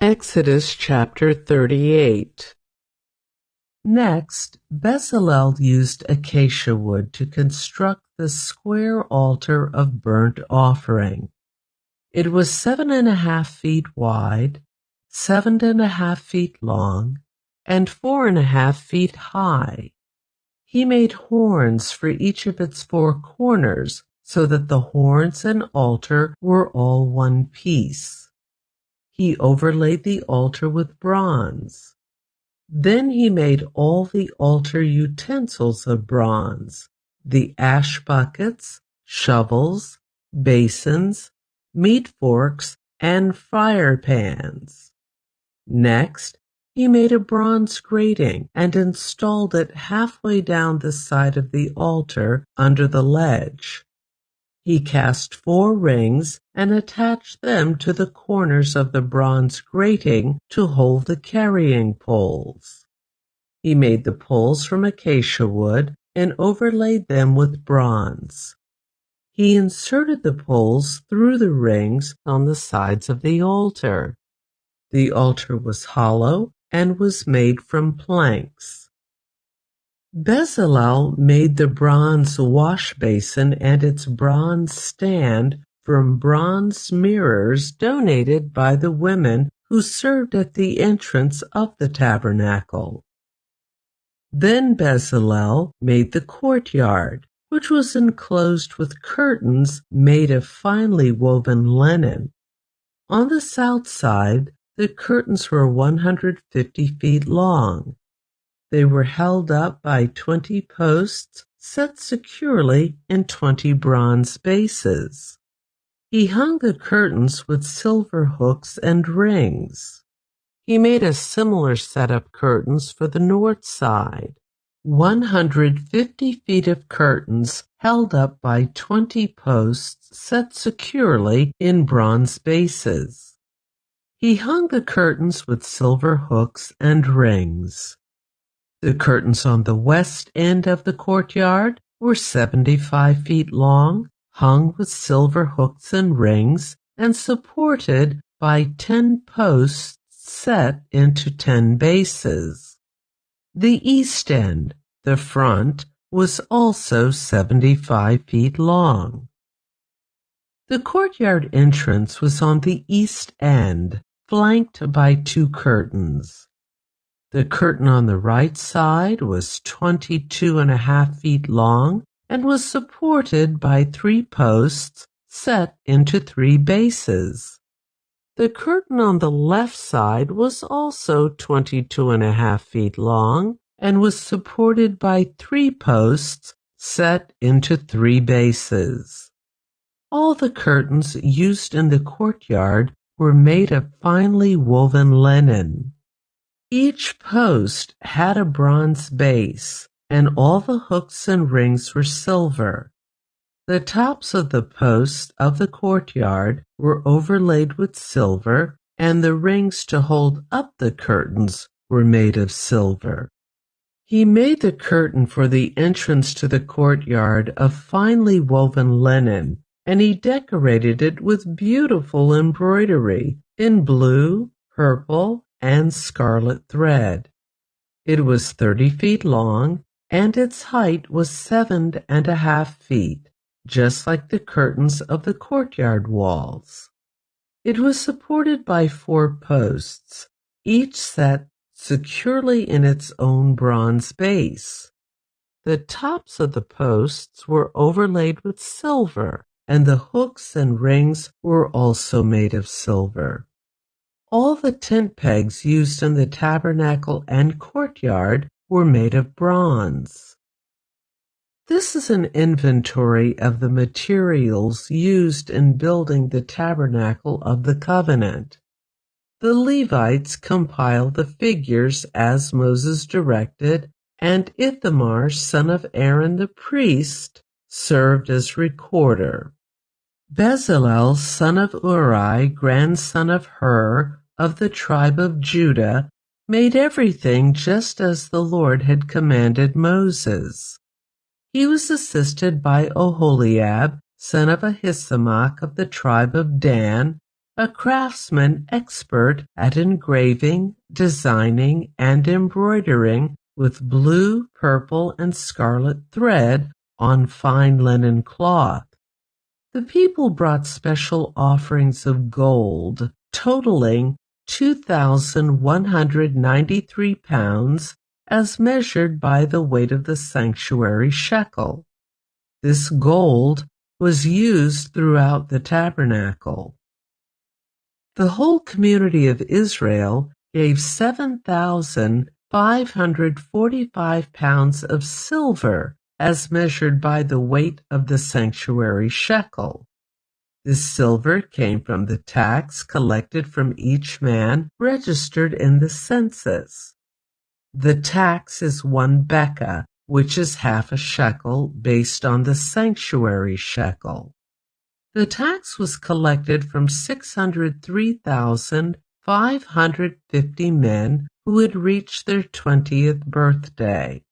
Exodus chapter 38. Next, Bezalel used acacia wood to construct the square altar of burnt offering. It was 7.5 feet wide, 7.5 feet long, and 4.5 feet high. He made horns for each of its 4 corners, so that the horns and altar were all one piece. He overlaid the altar with bronze. Then he made all the altar utensils of bronze, the ash buckets, shovels, basins, meat forks, and fire pans. Next, he made a bronze grating and installed it halfway down the side of the altar under the ledge. He cast 4 rings and attached them to the corners of the bronze grating to hold the carrying poles. He made the poles from acacia wood and overlaid them with bronze. He inserted the poles through the rings on the sides of the altar. The altar was hollow and was made from planks. Bezalel made the bronze wash basin and its bronze stand from bronze mirrors donated by the women who served at the entrance of the tabernacle. Then Bezalel made the courtyard, which was enclosed with curtains made of finely woven linen. On the south side, the curtains were 150 feet long. They were held up by 20 posts set securely in 20 bronze bases. He hung the curtains with silver hooks and rings. He made a similar set of curtains for the north side. 150 feet of curtains held up by 20 posts set securely in bronze bases. He hung the curtains with silver hooks and rings. The curtains on the west end of the courtyard were 75 feet long, hung with silver hooks and rings, and supported by 10 posts set into 10 bases. The east end, the front, was also 75 feet long. The courtyard entrance was on the east end, flanked by 2 curtains. The curtain on the right side was 22.5 feet long and was supported by 3 posts set into 3 bases. The curtain on the left side was also 22.5 feet long and was supported by 3 posts set into 3 bases. All the curtains used in the courtyard were made of finely woven linen. Each post had a bronze base, and all the hooks and rings were silver. The tops of the posts of the courtyard were overlaid with silver, and the rings to hold up the curtains were made of silver. He made the curtain for the entrance to the courtyard of finely woven linen, and he decorated it with beautiful embroidery in blue, purple, and scarlet thread. It was 30 feet long, and its height was 7.5 feet, just like the curtains of the courtyard walls. It was supported by 4 posts, each set securely in its own bronze base. The tops of the posts were overlaid with silver, and the hooks and rings were also made of silver. All the tent pegs used in the tabernacle and courtyard were made of bronze. This is an inventory of the materials used in building the tabernacle of the covenant. The Levites compiled the figures as Moses directed, and Ithamar, son of Aaron the priest, served as recorder. Bezalel, son of Uri, grandson of Hur, of the tribe of Judah, made everything just as the Lord had commanded Moses. He was assisted by Oholiab, son of Ahisamach of the tribe of Dan, a craftsman expert at engraving, designing, and embroidering with blue, purple, and scarlet thread on fine linen cloth. The people brought special offerings of gold, totaling 2,193 pounds, as measured by the weight of the sanctuary shekel. This gold was used throughout the tabernacle. The whole community of Israel gave 7,545 pounds of silver as measured by the weight of the sanctuary shekel. This silver came from the tax collected from each man registered in the census. The tax is 1 beka, which is half a shekel based on the sanctuary shekel. The tax was collected from 603,550 men who had reached their 20th birthday.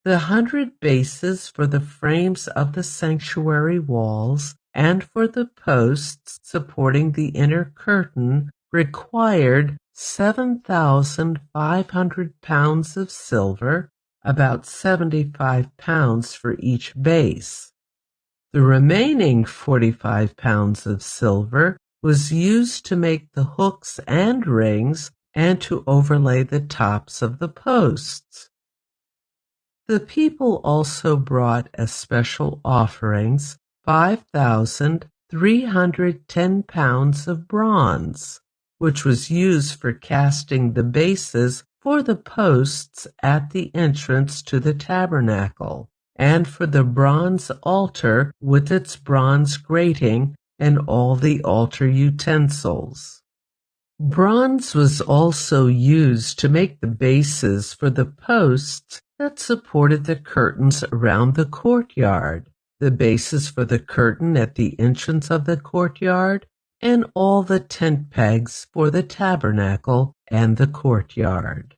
The 100 bases for the frames of the sanctuary walls and for the posts supporting the inner curtain required 7,500 pounds of silver, about 75 pounds for each base. The remaining 45 pounds of silver was used to make the hooks and rings and to overlay the tops of the posts. The people also brought as special offerings 5,310 pounds of bronze, which was used for casting the bases for the posts at the entrance to the tabernacle, and for the bronze altar with its bronze grating and all the altar utensils. Bronze was also used to make the bases for the posts that supported the curtains around the courtyard, the bases for the curtain at the entrance of the courtyard, and all the tent pegs for the tabernacle and the courtyard.